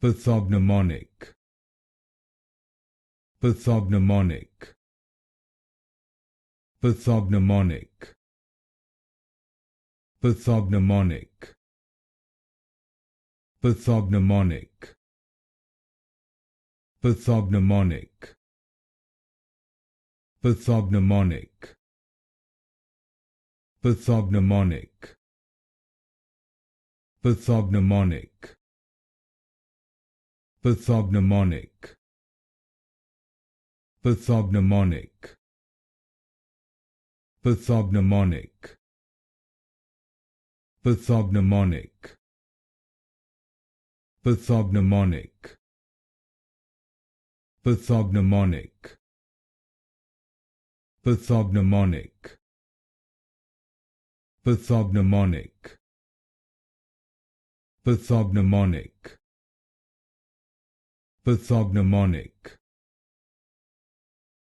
Pathognomonic. Pathognomonic. Pathognomonic. Pathognomonic. Pathognomonic. Pathognomonic. Pathognomonic. Pathognomonic. Pathognomonic. Pathognomonic. Pathognomonic. Pathognomonic. Pathognomonic. Pathognomonic. Pathognomonic. Pathognomonic. Pathognomonic. Pathognomonic. Pathognomonic.